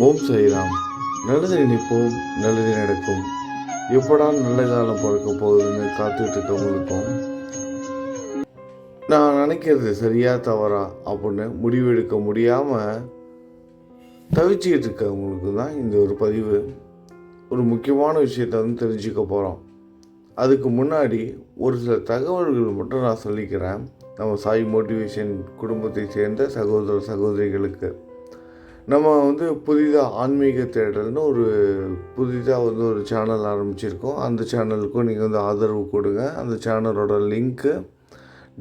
ஓம் சாய்ராம். நல்லது நினைப்போம், நல்லது நடக்கும். எப்படா நல்ல காலம் பிறக்க போகுதுன்னு காத்துட்டு இருக்கவங்களுக்கும், நான் நினைக்கிறது சரியா தவறா அப்படின்னு முடிவெடுக்க முடியாமல் தவிச்சிக்கிட்டு இருக்கவங்களுக்கு தான் இந்த ஒரு பதிவு. ஒரு முக்கியமான விஷயத்தை தெரிஞ்சுக்க போகிறோம். அதுக்கு முன்னாடி ஒரு சில தகவல்கள் மட்டும் நான் சொல்லிக்கிறேன். நம்ம சாய் மோட்டிவேஷன் குடும்பத்தை சேர்ந்த சகோதர சகோதரிகளுக்கு. நம்ம புதிதாக ஆன்மீக தேடல்னு புதிதாக ஒரு சேனல் ஆரம்பிச்சிருக்கோம். அந்த சேனலுக்கும் நீங்கள் ஆதரவு கொடுங்க. அந்த சேனலோட லிங்க்கு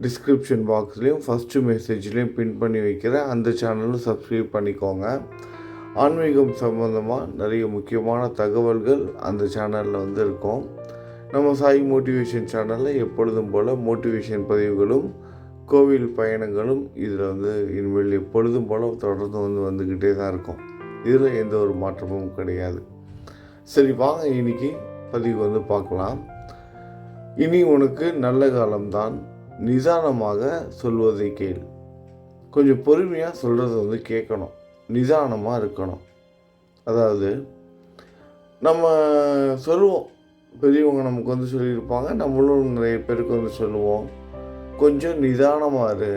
டிஸ்கிரிப்ஷன் பாக்ஸ்லேயும் ஃபஸ்ட்டு மெசேஜ்லேயும் பின் பண்ணி வைக்கிறேன். அந்த சேனலும் சப்ஸ்கிரைப் பண்ணிக்கோங்க. ஆன்மீகம் சம்மந்தமாக நிறைய முக்கியமான தகவல்கள் அந்த சேனலில் இருக்கும். நம்ம சாய் மோட்டிவேஷன் சேனலில் எப்பொழுதும் போல் மோட்டிவேஷன் பதிவுகளும் கோவில் பயணங்களும் இதில் இனிமேல் எப்பொழுதும் போல் தொடர்ந்து வந்துக்கிட்டே தான் இருக்கும். இதில் எந்த ஒரு மாற்றமும் கிடையாது. சரி, வாங்க இன்னைக்கு பதிவு பார்க்கலாம். இனி உனக்கு நல்ல காலம்தான், நிதானமாக சொல்வதை கேள். கொஞ்சம் பொறுமையாக சொல்கிறத கேட்கணும், நிதானமாக இருக்கணும். அதாவது நம்ம சொல்லுவோம், பெரியவங்க நமக்கு சொல்லியிருப்பாங்க, நம்மளும் நிறைய பேருக்கு சொல்லுவோம், கொஞ்சம் நிதானமாக இரு.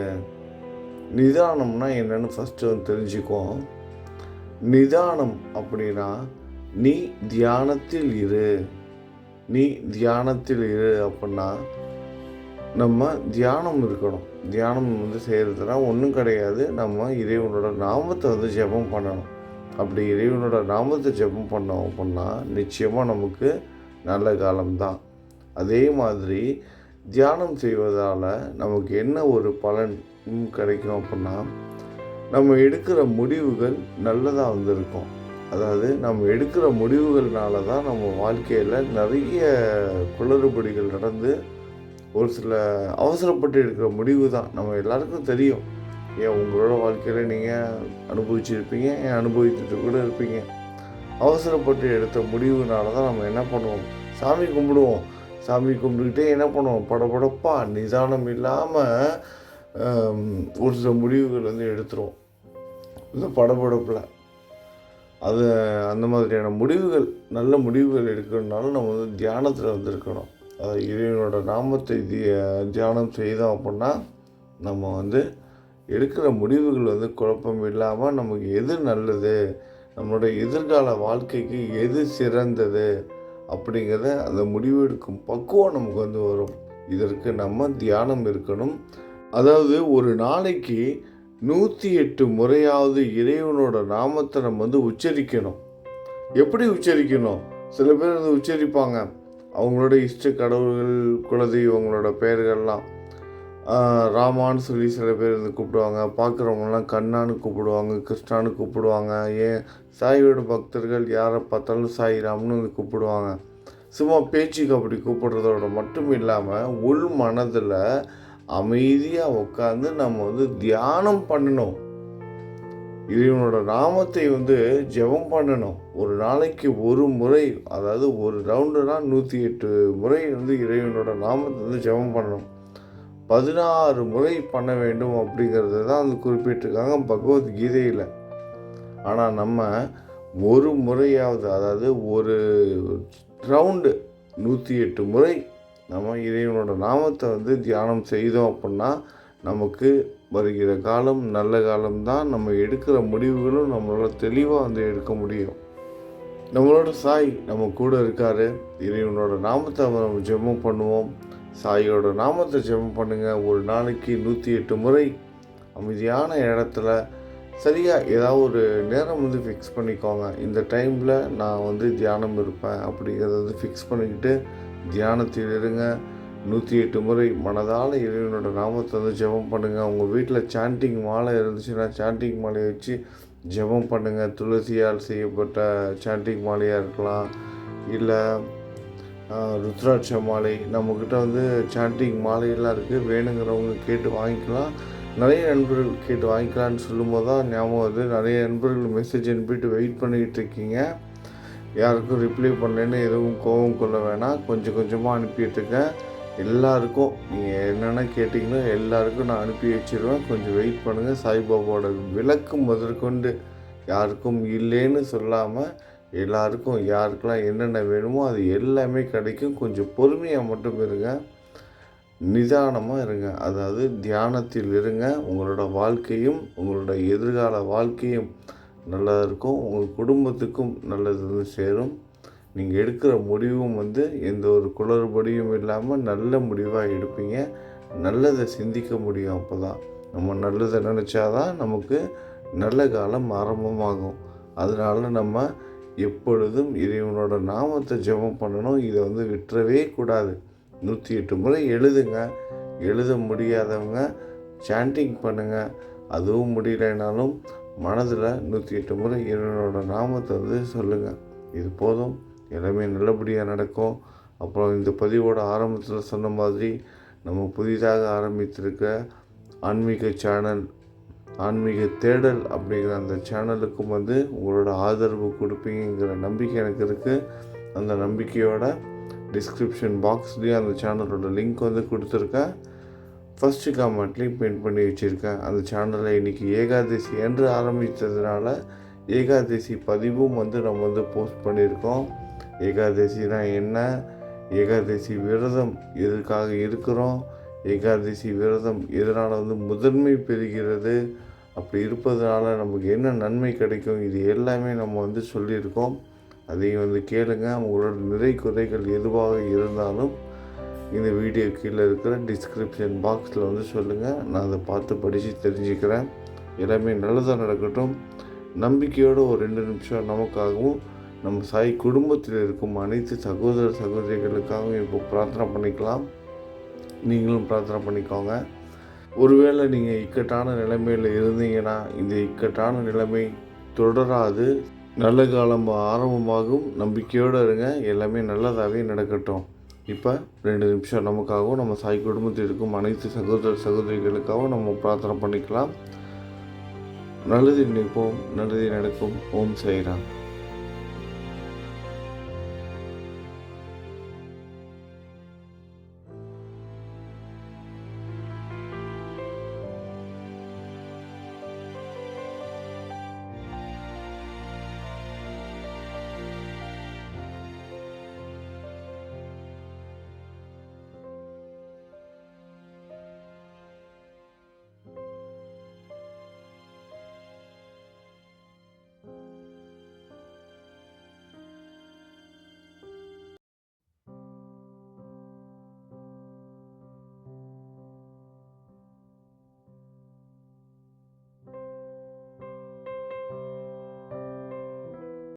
நிதானம்னா என்னன்னு ஃபஸ்ட்டு தெரிஞ்சுக்குவோம். நிதானம் அப்படின்னா நீ தியானத்தில் இரு. நீ தியானத்தில் இரு அப்படின்னா நம்ம தியானம் இருக்கணும். தியானம் செய்கிறதுனா ஒன்றும் கிடையாது. நம்ம இறைவனோட நாமத்தை ஜெபம் பண்ணணும். அப்படி இறைவனோட நாமத்தை ஜெபம் பண்ணோம் அப்படின்னா நிச்சயமாக நமக்கு நல்ல காலம்தான். அதே மாதிரி தியானம் செய்வதால் நமக்கு என்ன ஒரு பலன் கிடைக்கும் அப்படின்னா, நம்ம எடுக்கிற முடிவுகள் நல்லதாக இருக்கும். அதாவது நம்ம எடுக்கிற முடிவுகள்னால தான் நம்ம வாழ்க்கையில் நிறைய குளறுபடிகள் நடந்து ஒரு சில அவசரப்பட்டு எடுக்கிற முடிவு தான். நம்ம எல்லாருக்கும் தெரியும். ஏன் உங்களோட வாழ்க்கையில் நீங்கள் அனுபவிச்சிருப்பீங்க, ஏன் அனுபவித்துட்டு கூட இருப்பீங்க. அவசரப்பட்டு எடுத்த முடிவுனால தான் நம்ம என்ன பண்ணுவோம், சாமி கும்பிடுவோம். சாமி கும்பிட்டுக்கிட்டே என்ன பண்ணுவோம், படபடப்பாக நிதானம் இல்லாமல் ஒரு சில முடிவுகள் எடுத்துருவோம். இந்த படபடப்பில் அது அந்த மாதிரியான முடிவுகள், நல்ல முடிவுகள் எடுக்கணுனாலும் நம்ம தியானத்தில் இருக்கணும். அது இறைவனோட நாமத்தை தியானம் செய்தோம் அப்படின்னா நம்ம எடுக்கிற முடிவுகள் குழப்பம் இல்லாமல் நமக்கு எது நல்லது, நம்மளோட எதிர்கால வாழ்க்கைக்கு எது சிறந்தது அப்படிங்கிறத அந்த முடிவெடுக்கும் பக்குவம் நமக்கு வரும். இதற்கு நம்ம தியானம் இருக்கணும். அதாவது ஒரு நாளைக்கு 108 முறையாவது இறைவனோட நாமத்தை நம்ம உச்சரிக்கணும். எப்படி உச்சரிக்கணும்? சில பேர் உச்சரிப்பாங்க, அவங்களோட இஷ்ட கடவுள்கள், குலதெய்வங்களோட பெயர்கள்லாம் ராமான்னு சொல்லி சில பேர் கூப்பிடுவாங்க. பார்க்குறவங்களாம் கண்ணான்னு கூப்பிடுவாங்க, கிருஷ்ணான்னு கூப்பிடுவாங்க. ஏன் சாயோட பக்தர்கள் யாரை பார்த்தாலும் சாய்ராம்னு கூப்பிடுவாங்க. சும்மா பேச்சுக்கு அப்படி கூப்பிடுறதோட மட்டும் இல்லாமல் உள் மனதில் அமைதியாக உட்காந்து நம்ம தியானம் பண்ணணும். இறைவனோட நாமத்தை ஜெபம் பண்ணணும். ஒரு நாளைக்கு ஒரு முறை, அதாவது ஒரு ரவுண்டுனா 108 முறை இறைவனோட நாமத்தை ஜெபம் பண்ணணும். 16 முறை பண்ண வேண்டும் அப்படிங்கிறது தான் குறிப்பிட்டிருக்காங்க பகவத்கீதையில். ஆனால் நம்ம ஒரு முறையாவது, அதாவது ஒரு ரவுண்டு 108 முறை நம்ம இறைவனோட நாமத்தை தியானம் செய்தோம் அப்படின்னா நமக்கு வருகிற காலம் நல்ல காலம்தான். நம்ம எடுக்கிற முடிவுகளும் நம்மளால் தெளிவாக எடுக்க முடியும். நம்மளோட சாய் நம்ம கூட இருக்கார். இறைவனோட நாமத்தை நம்ம ஜெபம் பண்ணுவோம். சாயோட நாமத்தை ஜெபம் பண்ணுங்கள். ஒரு நாளைக்கு 108 முறை அமைதியான இடத்துல சரியாக ஏதாவது ஒரு நேரம் ஃபிக்ஸ் பண்ணிக்கோங்க. இந்த டைமில் நான் தியானம் இருப்பேன் அப்படிங்கிறத ஃபிக்ஸ் பண்ணிக்கிட்டு தியானத்தில் இருங்க. 108 முறை மனதால் இறைவனோட நாமத்தை ஜெபம் பண்ணுங்கள். உங்கள் வீட்டில் சாண்டிங் மாலை இருந்துச்சுன்னா சாண்டிங் மாலையை வச்சு ஜெபம் பண்ணுங்கள். துளசியால் செய்யப்பட்ட சாண்டிங் மாலையாக இருக்கலாம், இல்லை ருத்ராட்ச மாலை. நம்மக்கிட்ட சாண்டிங் மாலையெல்லாம் இருக்குது. வேணுங்கிறவங்க கேட்டு வாங்கிக்கலாம். நிறைய நண்பர்கள் கேட்டு வாங்கிக்கலான்னு சொல்லும்போது தான் ஞாபகம் நிறைய நண்பர்கள் மெசேஜ் அனுப்பிட்டு வெயிட் பண்ணிக்கிட்டு இருக்கீங்க. யாருக்கும் ரிப்ளை பண்ணலன்னு எதுவும் கோபம் கொள்ள வேணாம். கொஞ்சம் கொஞ்சமாக அனுப்பிட்டுருக்கேன். எல்லாருக்கும் நீங்கள் என்னென்ன கேட்டிங்களோ எல்லாருக்கும் நான் அனுப்பி வச்சுருவேன். கொஞ்சம் வெயிட் பண்ணுங்கள். சாய்பாபாவோட விளக்கு முதற்கொண்டு யாருக்கும் இல்லைன்னு சொல்லாமல் எல்லாருக்கும் யாருக்கெல்லாம் என்னென்ன வேணுமோ அது எல்லாமே கிடைக்கும். கொஞ்சம் பொறுமையாக மட்டும் இருங்க, நிதானமாக இருங்க. அதாவது தியானத்தில் இருங்க. உங்களோட வாழ்க்கையும் உங்களோட எதிர்கால வாழ்க்கையும் நல்லா இருக்கும். உங்கள் குடும்பத்துக்கும் நல்லது வந்து சேரும். நீங்கள் எடுக்கிற முடிவும் வந்து எந்த ஒரு குளறுபடியும் இல்லாமல் நல்ல முடிவாக எடுப்பீங்க. நல்லதை சிந்திக்க முடியும். அப்போ தான் நம்ம நல்லதை நினச்சாதான் நமக்கு நல்ல காலம் ஆரம்பமாகும். அதனால் நம்ம எப்பொழுதும் இறைவனோட நாமத்தை ஜெபம் பண்ணணும். இதை வந்து விட்டுறவே கூடாது. 108 முறை எழுதுங்க. எழுத முடியாதவங்க சாண்டிங் பண்ணுங்கள். அதுவும் முடியலைனாலும் மனதில் 108 முறை இறைவனோட நாமத்தை வந்து சொல்லுங்கள். இது போதும், எல்லாமே நல்லபடியாக நடக்கும். அப்புறம் இந்த பதிவோட ஆரம்பத்தில் சொன்ன மாதிரி நம்ம புதிதாக ஆரம்பித்திருக்க ஆன்மீக சேனல், ஆன்மீக தேடல் அப்படிங்கிற அந்த சேனலுக்கும் வந்து உங்களோட ஆதரவு கொடுப்பீங்கிற நம்பிக்கை எனக்கு இருக்குது. அந்த நம்பிக்கையோட டிஸ்கிரிப்ஷன் பாக்ஸ்லேயும் அந்த சேனலோட லிங்க் வந்து கொடுத்துருக்கேன். ஃபஸ்ட்டு கமெண்ட்லேயும் பின் பண்ணி வச்சுருக்கேன். அந்த சேனலில் இன்றைக்கி ஏகாதசி என்று ஆரம்பித்ததுனால ஏகாதசி பதிவும் வந்து நம்ம வந்து போஸ்ட் பண்ணியிருக்கோம். ஏகாதசினா என்ன, ஏகாதசி விரதம் எதுக்காக இருக்கிறோம், ஏகாதசி விரதம் எதனால் வந்து முதன்மை பெறுகிறது, அப்படி இருப்பதனால நமக்கு என்ன நன்மை கிடைக்கும், இது எல்லாமே நம்ம வந்து சொல்லியிருக்கோம். அதையும் வந்து கேளுங்க. உங்களோட நிறை குறைகள் எதுவாக இருந்தாலும் இந்த வீடியோ கீழே இருக்கிற டிஸ்கிரிப்ஷன் பாக்ஸில் வந்து சொல்லுங்கள். நான் அதை பார்த்து படித்து தெரிஞ்சுக்கிறேன். எல்லாமே நல்லதாக நடக்கட்டும். நம்பிக்கையோடு ஒரு 2 நிமிஷம் நமக்காகவும் நம்ம சாய் குடும்பத்தில் இருக்கும் அனைத்து சகோதர சகோதரிகளுக்காகவும் இப்போ பிரார்த்தனை பண்ணிக்கலாம். நீங்களும் பிரார்த்தனை பண்ணிக்கோங்க. ஒருவேளை நீங்கள் இக்கட்டான நிலைமையில் இருந்தீங்கன்னா இந்த இக்கட்டான நிலைமை தொடராது, நல்ல காலம் ஆரம்பமாகும். நம்பிக்கையோடு இருங்க. எல்லாமே நல்லதாகவே நடக்கட்டும். இப்போ 2 நிமிஷம் நமக்காகவும் நம்ம சாய் குடும்பத்தில் இருக்கும் அனைத்து சகோதர சகோதரிகளுக்காகவும் நம்ம பிரார்த்தனை பண்ணிக்கலாம். நல்லது நினைப்போம், நல்லது நடக்கும். ஓம் சாய்ராம்.